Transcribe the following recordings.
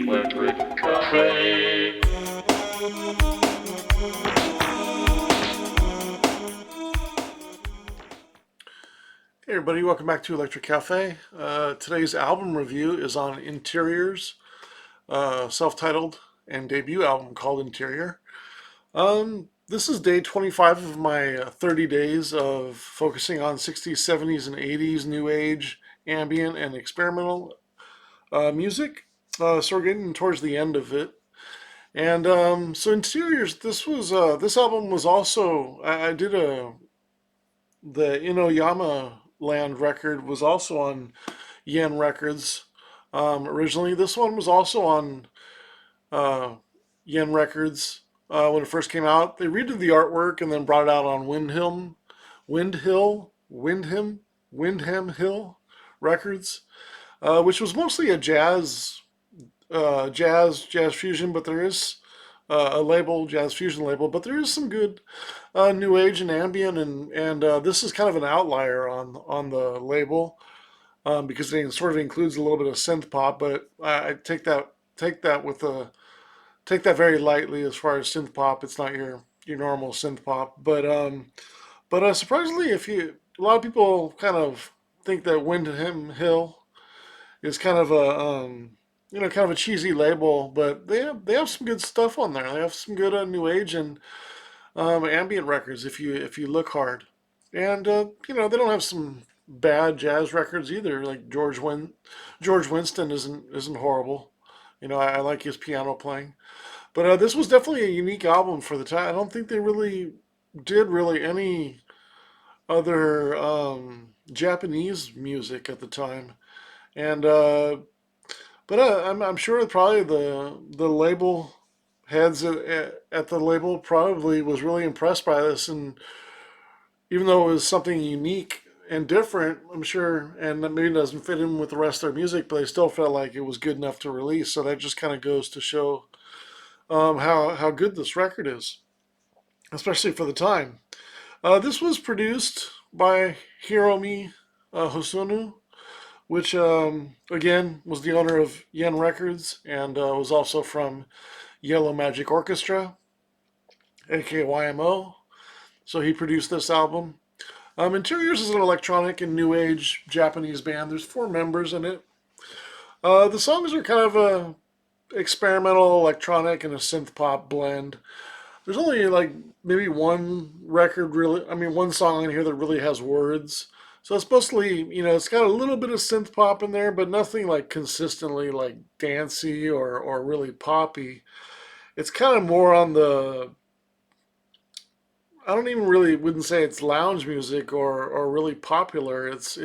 Electric Cafe. Hey everybody, welcome back to Electric Cafe. Today's album review is on Interior's self-titled and debut album called Interior. This is day 25 of my 30 days of focusing on 60s, 70s, and 80s new age ambient and experimental music. So we're getting towards the end of it. And so Interiors, this album was also I did the Inoyama Land record was also on Yen Records. Originally, this one was also on uh, Yen Records when it first came out. They redid the artwork and then brought it out on Windham Hill Records, which was mostly a jazz fusion, but there is a label, jazz fusion label, but there is some good new age and ambient, and this is kind of an outlier on the label because it sort of includes a little bit of synth pop, but I take that with a take that very lightly as far as synth pop. It's not your normal synth pop, but surprisingly, if you a lot of people kind of think that Windham Hill is kind of a kind of a cheesy label, but they have some good stuff on there. They have some good new age and ambient records if you look hard, and they don't have some bad jazz records either. Like George Winston isn't horrible. I like his piano playing, but this was definitely a unique album for the time. I don't think they really did really any other Japanese music at the time, and but I'm sure probably the label heads at the label probably was really impressed by this, and even though it was something unique and different, I'm sure, and that maybe doesn't fit in with the rest of their music, but they still felt like it was good enough to release. So that just kind of goes to show how good this record is, especially for the time. This was produced by Hiromi Hosono, which again was the owner of Yen Records and was also from Yellow Magic Orchestra, aka YMO. So he produced this album. Interiors is an electronic and new age Japanese band. There's four members in it. The songs are kind of a experimental electronic and a synth pop blend. There's only like maybe one song in here that really has words. So it's mostly, it's got a little bit of synth pop in there, but nothing like consistently like dancey or really poppy. It's kind of more on the, I don't even really wouldn't say it's lounge music or really popular. It's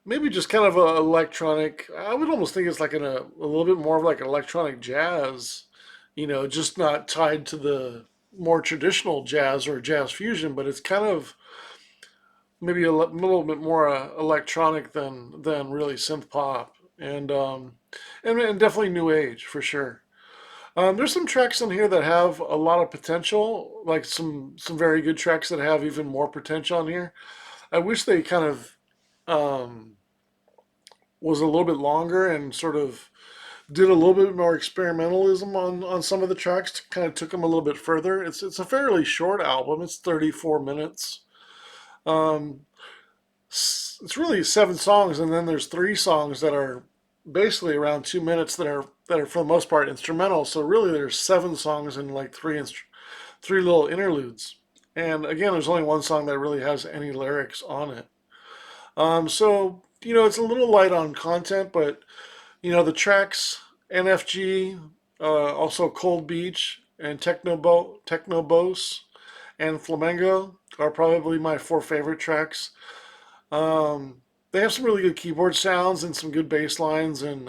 maybe just kind of a electronic. I would almost think it's like a little bit more of like electronic jazz, just not tied to the more traditional jazz or jazz fusion, but it's kind of maybe a little bit more electronic than really synth pop and definitely new age for sure. There's some tracks in here that have a lot of potential, like some very good tracks that have even more potential on here. I wish they kind of um, was a little bit longer and sort of did a little bit more experimentalism on some of the tracks. To kind of took them a little bit further. It's a fairly short album. It's 34 minutes. Um, it's really seven songs, and then there's three songs that are basically around 2 minutes that are for the most part instrumental. So really, there's seven songs and like three little interludes. And again, there's only one song that really has any lyrics on it. So it's a little light on content, but the tracks NFG, also Cold Beach and Technobos and Flamengo are probably my four favorite tracks. They have some really good keyboard sounds and some good bass lines and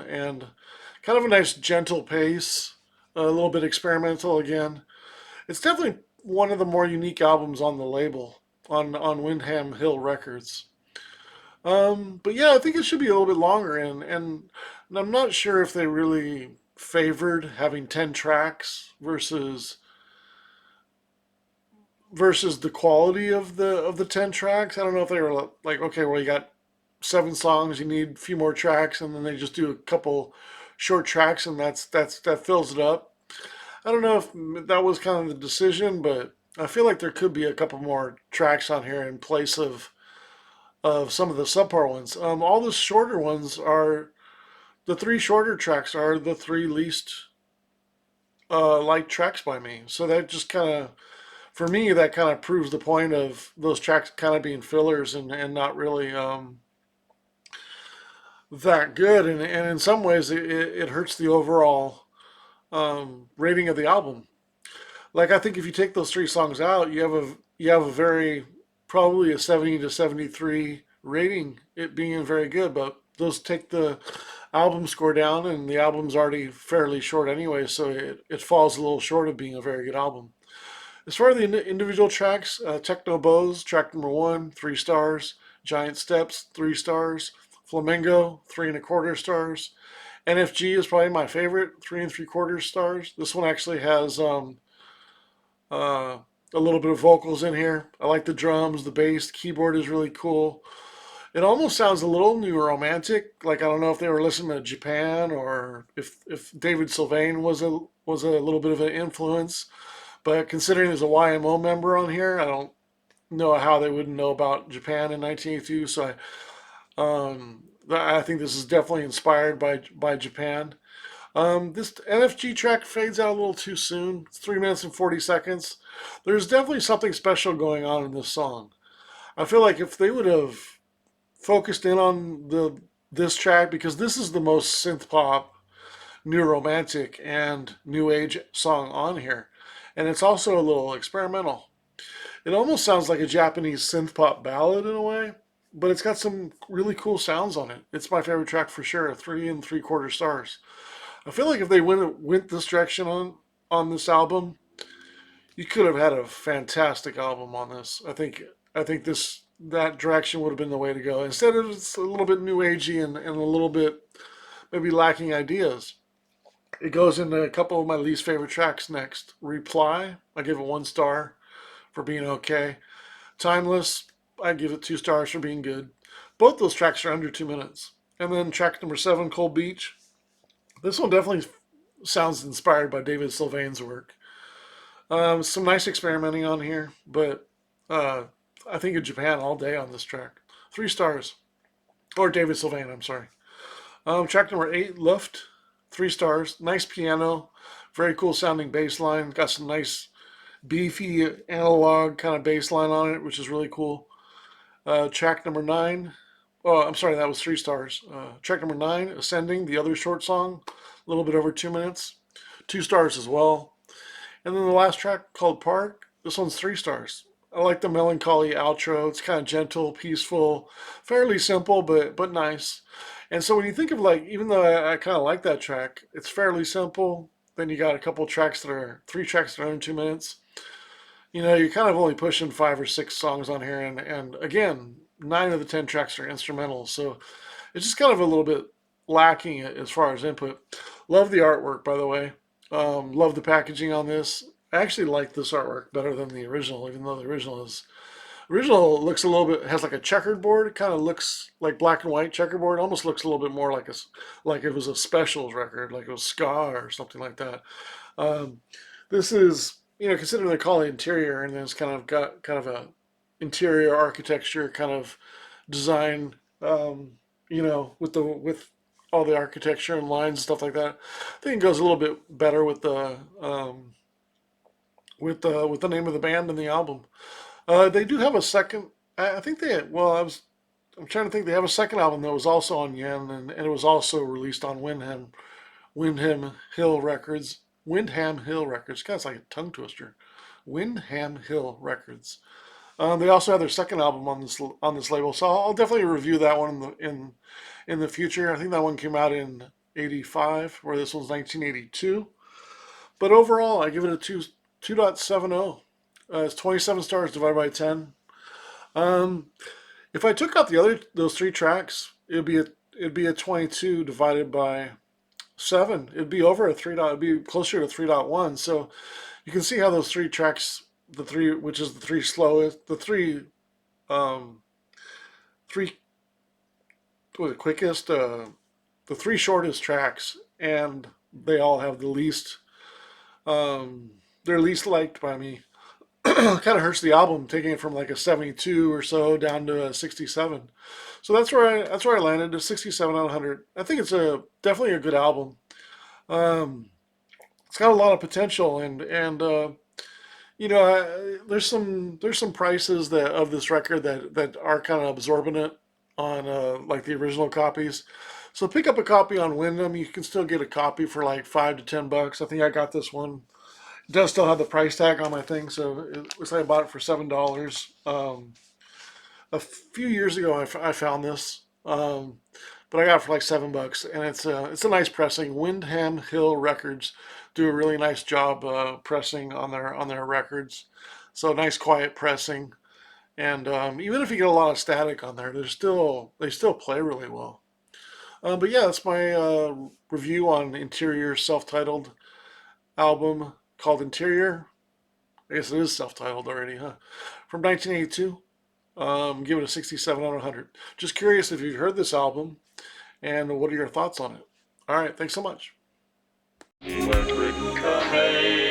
kind of a nice gentle pace, a little bit experimental again. It's definitely one of the more unique albums on the label on Windham Hill Records. But yeah, I think it should be a little bit longer, and I'm not sure if they really favored having 10 tracks versus the quality of the 10 tracks. I don't know if they were like, okay, well, you got seven songs, you need a few more tracks, and then they just do a couple short tracks, and that fills it up. I don't know if that was kind of the decision, but I feel like there could be a couple more tracks on here in place of some of the subpar ones. All the shorter ones are the three shorter tracks are the three least liked tracks by me. So that just kind of, for me, that kind of proves the point of those tracks kind of being fillers and not really that good. And in some ways, it hurts the overall rating of the album. Like I think if you take those three songs out, you have a very probably a 70 to 73 rating, it being very good. But those take the album score down, and the album's already fairly short anyway, so it falls a little short of being a very good album. As far as the individual tracks, Techno Bows, track number one, 3 stars. Giant Steps, 3 stars. Flamingo, 3.25 stars. NFG is probably my favorite, 3.75 stars. This one actually has uh, a little bit of vocals in here. I like the drums, the bass, the keyboard is really cool. It almost sounds a little new romantic. Like I don't know if they were listening to Japan or if David Sylvain was a little bit of an influence. But considering there's a YMO member on here, I don't know how they wouldn't know about Japan in 1982. So I think this is definitely inspired by Japan. This NFG track fades out a little too soon. It's 3 minutes and 40 seconds. There's definitely something special going on in this song. I feel like if they would have focused in on the this track, because this is the most synth pop, new romantic, and new age song on here, and it's also a little experimental. It almost sounds like a Japanese synth pop ballad in a way, but it's got some really cool sounds on it. It's my favorite track for sure. 3.75 stars. I feel like if they went this direction on this album, you could have had a fantastic album on this. I think this that direction would have been the way to go. Instead of it's a little bit new agey and a little bit maybe lacking ideas. It goes into a couple of my least favorite tracks next. Reply, I give it 1 star for being okay. Timeless, I give it 2 stars for being good. Both those tracks are under 2 minutes. And then track number seven, Cold Beach. This one definitely sounds inspired by David Sylvain's work. Some nice experimenting on here, but uh, I think of Japan all day on this track. 3 stars. Or David Sylvain, I'm sorry. Track number eight, Luft. 3 stars. Nice piano. Very cool sounding bass line. Got some nice beefy analog kind of bass line on it, which is really cool. Track number nine. Oh, I'm sorry, that was 3 stars. Track number nine, Ascending, the other short song. A little bit over 2 minutes. 2 stars as well. And then the last track called Park. This one's 3 stars. I like the melancholy outro. It's kind of gentle, peaceful, fairly simple, but nice. And so when you think of like, even though I kind of like that track, it's fairly simple. Then you got a couple tracks that are 3 tracks that are in 2 minutes. You're kind of only pushing 5 or 6 songs on here, and again, 9 of the 10 tracks are instrumental. So it's just kind of a little bit lacking as far as input. Love the artwork, by the way. Love the packaging on this. I actually like this artwork better than the original, even though the original looks a little bit has like a checkered board. It kind of looks like black and white checkerboard. It almost looks a little bit more like it was a specials record, like it was ska or something like that. Um, this is considering they call it interior, and then it's kind of got kind of a interior architecture kind of design. With all the architecture and lines and stuff like that. I think it goes a little bit better with the name of the band and the album. They do have a second. I think they. Well, I'm trying to think. They have a second album that was also on Yen, and it was also released on Windham Hill Records. Windham Hill Records. God, it's like a tongue twister. Windham Hill Records. They also have their second album on this label, so I'll definitely review that one in the future. I think that one came out in '85, where this one's 1982. But overall, I give it a 2.70. It's 27 stars divided by 10. Um, if I took out those 3 tracks, it'd be a 22 divided by 7. It'd be over a 3. It'd be closer to 3.1. So you can see how those 3 tracks, which is the three slowest, the um, three, what was it, quickest, the three shortest tracks, and they all have the least. Um, they're least liked by me. Kind of hurts the album taking it from like a 72 or so down to a 67. So that's where I landed, a 67 out of 100. I think it's a definitely a good album. Um, it's got a lot of potential, and there's some prices that of this record that are kind of absorbent on like the original copies. So pick up a copy on Wyndham. You can still get a copy for like $5 to $10. I think I got this one. It does still have the price tag on my thing, so it looks like I bought it for $7. A few years ago, I found this, but I got it for like $7, and it's a nice pressing. Windham Hill Records do a really nice job pressing on their records. So nice quiet pressing, and even if you get a lot of static on there, they still play really well. But yeah, that's my review on Interior's self-titled album called Interior. I guess it is self-titled already, huh? From 1982. Give it a 67 out of 100. Just curious if you've heard this album and what are your thoughts on it. All right, thanks so much. Cafe.